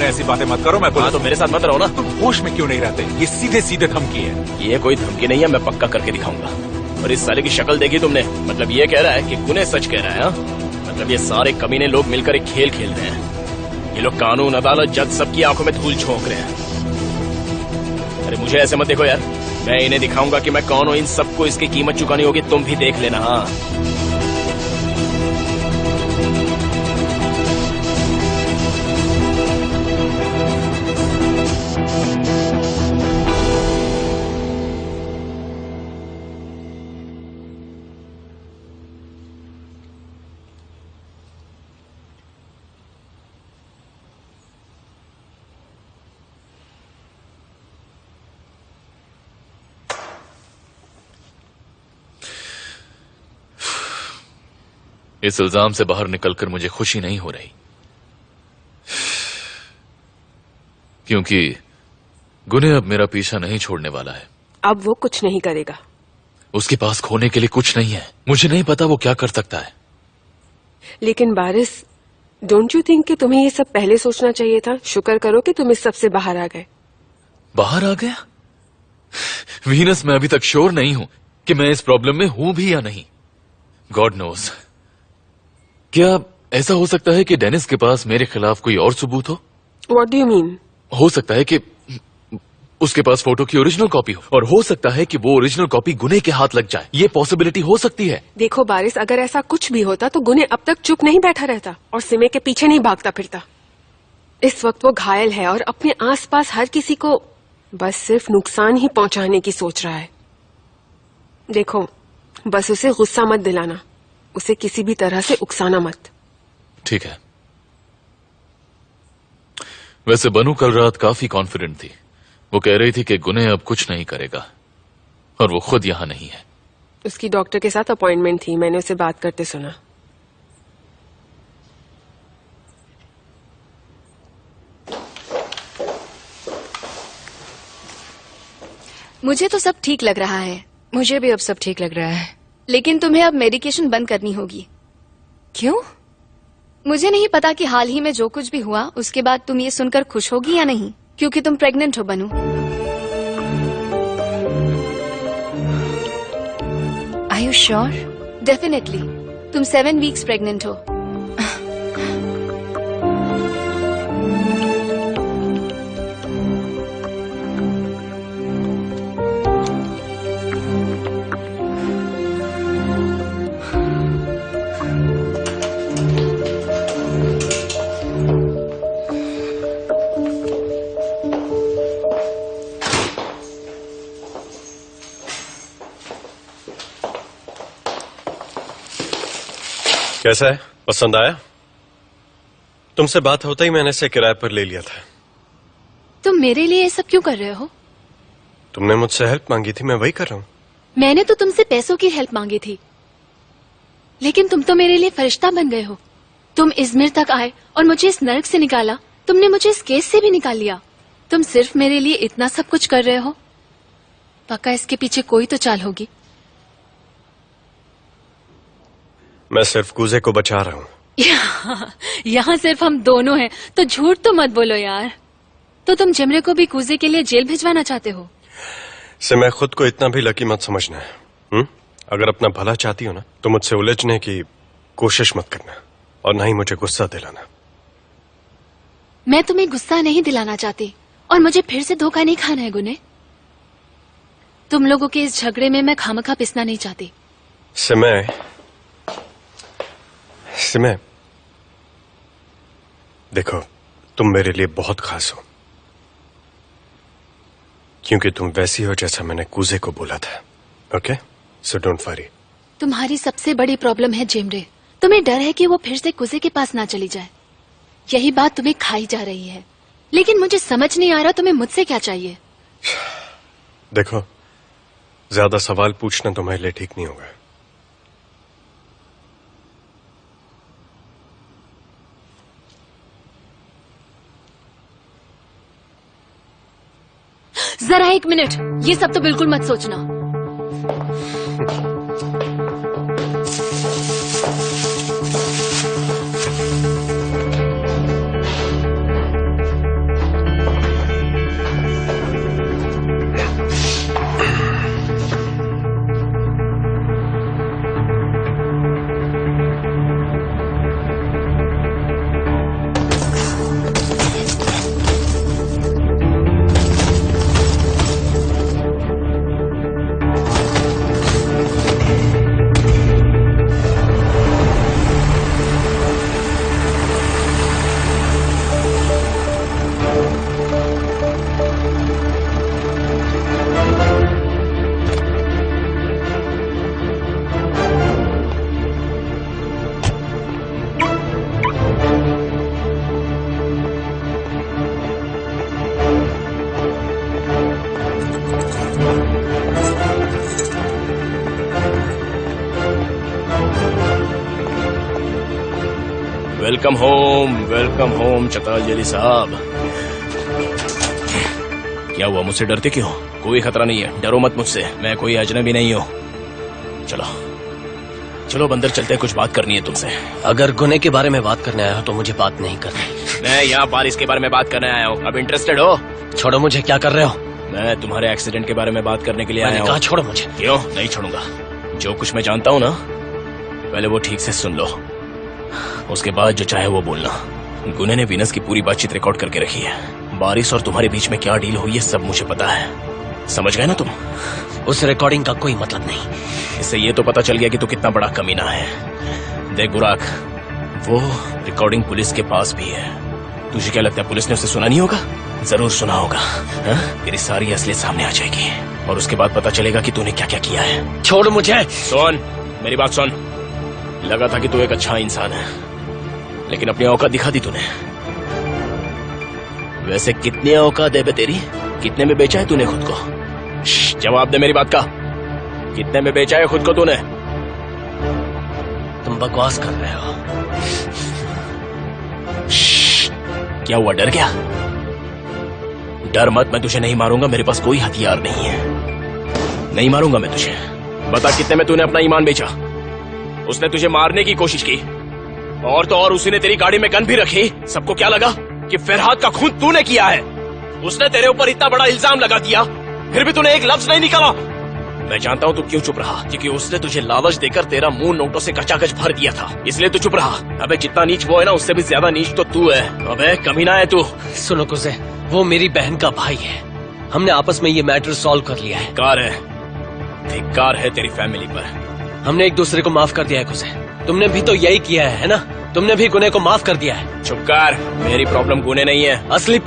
सामने ऐसी बातें मत करो। मैं बोला तो मेरे साथ मत रहो ना। तुम होश में क्यों नहीं रहते? ये सीधे सीधे धमकी है। ये कोई धमकी नहीं है, मैं पक्का करके दिखाऊंगा। और इस साले की शक्ल देखी तुमने? मतलब ये कह रहा है कि गुने सच कह रहा है। हा? मतलब ये सारे कमीने लोग मिलकर एक खेल खेल रहे हैं। ये लोग कानून, अदालत, जज सबकी आंखों में धूल झोंक रहे हैं। अरे मुझे ऐसे मत देखो यार, मैं इन्हें दिखाऊंगा कि मैं कौन हूं। इन सबको इसकी कीमत चुकानी होगी, तुम भी देख लेना। हाँ, इस इल्जाम से बाहर निकलकर मुझे खुशी नहीं हो रही, क्योंकि गुने अब मेरा पीछा नहीं छोड़ने वाला है। अब वो कुछ नहीं करेगा। उसके पास खोने के लिए कुछ नहीं है। मुझे नहीं पता वो क्या कर सकता है। लेकिन बारिस, डोंट यू थिंक कि तुम्हें ये सब पहले सोचना चाहिए था? शुक्र करो कि तुम इस सब से बाहर आ गए। बाहर आ गया? वीनस, मैं अभी तक श्योर नहीं हूं कि मैं इस प्रॉब्लम में हूं भी या नहीं। God knows. क्या ऐसा हो सकता है कि डेनिस के पास मेरे खिलाफ कोई और सबूत हो? What do you mean? हो सकता है कि उसके पास फोटो की ओरिजिनल कॉपी हो, और हो सकता है कि वो ओरिजिनल कॉपी गुने के हाथ लग जाए। ये पॉसिबिलिटी हो सकती है। देखो बारिस, अगर ऐसा कुछ भी होता तो गुने अब तक चुप नहीं बैठा रहता और सिमे के पीछे नहीं भागता फिरता। इस वक्त वो घायल है और अपने आसपास हर किसी को बस सिर्फ नुकसान ही पहुंचाने की सोच रहा है। देखो, बस उसे गुस्सा मत दिलाना, उसे किसी भी तरह से उकसाना मत। ठीक है। वैसे बनू कल रात काफी कॉन्फिडेंट थी। वो कह रही थी कि गुने अब कुछ नहीं करेगा, और वो खुद यहां नहीं है। उसकी डॉक्टर के साथ अपॉइंटमेंट थी, मैंने उसे बात करते सुना। मुझे तो सब ठीक लग रहा है। मुझे भी अब सब ठीक लग रहा है। लेकिन तुम्हें अब मेडिकेशन बंद करनी होगी। क्यों? मुझे नहीं पता कि हाल ही में जो कुछ भी हुआ उसके बाद तुम ये सुनकर खुश होगी या नहीं, क्योंकि तुम प्रेग्नेंट हो बनू। Are you sure? डेफिनेटली, तुम 7 वीक्स प्रेग्नेंट हो। कैसा है? पसंद आया? तुमसे बात होता ही मैंने इसे किराए पर ले लिया था। तुम मेरे लिए ये सब क्यों कर रहे हो? तुमने मुझसे हेल्प मांगी थी, मैं वही कर रहा हूँ। मैंने तो तुमसे पैसों की हेल्प मांगी थी, लेकिन तुम तो मेरे लिए फरिश्ता बन गए हो। तुम इजमिर तक आए और मुझे इस नर्क से निकाला। तुमने मुझे इस केस से भी निकाल लिया। तुम सिर्फ मेरे लिए इतना सब कुछ कर रहे हो। पक्का इसके पीछे कोई तो चाल होगी। मैं सिर्फ कूजे को बचा रहा हूँ। यहाँ सिर्फ हम दोनों हैं, तो झूठ तो मत बोलो यार। तो तुम जिमरे को भी कूजे के लिए जेल भिजवाना चाहते हो? से मैं खुद को इतना भी लकी मत समझना है। अगर अपना भला चाहती हो ना, तो मुझसे उलझने की कोशिश मत करना, और ना ही मुझे गुस्सा दिलाना। मैं तुम्हें गुस्सा नहीं दिलाना चाहती, और मुझे फिर से धोखा नहीं खाना है गुने। तुम लोगों के इस झगड़े में मैं खामखा पिसना नहीं चाहती। सिमे, देखो, तुम मेरे लिए बहुत खास हो, क्योंकि तुम वैसी हो जैसा मैंने कूजे को बोला था। Okay, so don't worry. तुम्हारी सबसे बड़ी प्रॉब्लम है जिमरे। तुम्हें डर है कि वो फिर से कूजे के पास ना चली जाए। यही बात तुम्हें खाई जा रही है। लेकिन मुझे समझ नहीं आ रहा तुम्हें मुझसे क्या चाहिए। देखो, ज्यादा सवाल पूछना तुम्हारे लिए ठीक नहीं होगा। जरा एक मिनट, ये सब तो बिल्कुल मत सोचना। वेलकम होम चतालजेली साहब। क्या हुआ, मुझसे डरते क्यों? कोई खतरा नहीं है, डरो मत मुझसे, मैं कोई अजनबी नहीं हूँ। चलो चलो बंदर चलते हैं, कुछ बात करनी है तुमसे। अगर गुने के बारे में बात करने आया हो तो मुझे बात नहीं करनी। मैं यहाँ बारिश के बारे में बात करने आया हूँ। अब इंटरेस्टेड हो? छोड़ो मुझे, क्या कर रहे हो? मैं तुम्हारे एक्सीडेंट के बारे में बात करने के लिए आया कहा हूँ। छोड़ो मुझे। क्यों नहीं छोड़ूंगा? जो कुछ मैं जानता हूँ ना, पहले वो ठीक से सुन लो, उसके बाद जो चाहे वो बोलना। गुने ने वीनस की पूरी बातचीत रिकॉर्ड करके रखी है। बारिश और तुम्हारे बीच में क्या डील हुई है सब मुझे पता है, समझ गए ना तुम? उस रिकॉर्डिंग का कोई मतलब नहीं। इससे ये तो पता चल गया कि तू कितना बड़ा कमीना है। देख बुराक, वो रिकॉर्डिंग पुलिस के पास भी है। तुझे क्या लगता है पुलिस ने उसे सुना नहीं होगा? जरूर सुना होगा। तेरी सारी असलियत सामने आ जाएगी और उसके बाद पता चलेगा कि तूने क्या क्या किया है। छोड़ मुझे। सुन मेरी बात सुन। लगा था कि तू एक अच्छा इंसान है, लेकिन अपनी औकात दिखा दी तूने। वैसे कितनी औकात है बे तेरी? कितने में बेचा है तूने खुद को? जवाब दे मेरी बात का। कितने में बेचा है खुद को तूने? तुम बकवास कर रहे हो। क्या हुआ, डर गया? डर मत, मैं तुझे नहीं मारूंगा, मेरे पास कोई हथियार नहीं है। नहीं मारूंगा मैं तुझे। बता कितने में तूने अपना ईमान बेचा? उसने तुझे मारने की कोशिश की, और तो और उसी ने तेरी गाड़ी में गन भी रखी। सबको क्या लगा कि फरहाद का खून तूने किया है। उसने तेरे ऊपर इतना बड़ा इल्जाम लगा दिया, फिर भी तूने एक लफ्ज नहीं निकाला। मैं जानता हूँ तू क्यों चुप रहा, क्योंकि उसने तुझे लालच देकर तेरा मुंह नोटों से कचाकच भर दिया था, इसलिए तू चुप रहा। अबे जितना नीच वो है ना, उससे भी ज्यादा नीच तो तू है। अबे कमीना है तू। सुनो कुसे, वो मेरी बहन का भाई है। हमने आपस में ये मैटर सॉल्व कर लिया है। धिक्कार है तेरी फैमिली पर। हमने एक दूसरे को माफ कर दिया है कुसे। तुमने भी तो यही किया है ना? तुमने भी गुने को माफ कर दिया है। चुप कर, मेरी प्रॉब्लम गुने नहीं है। असली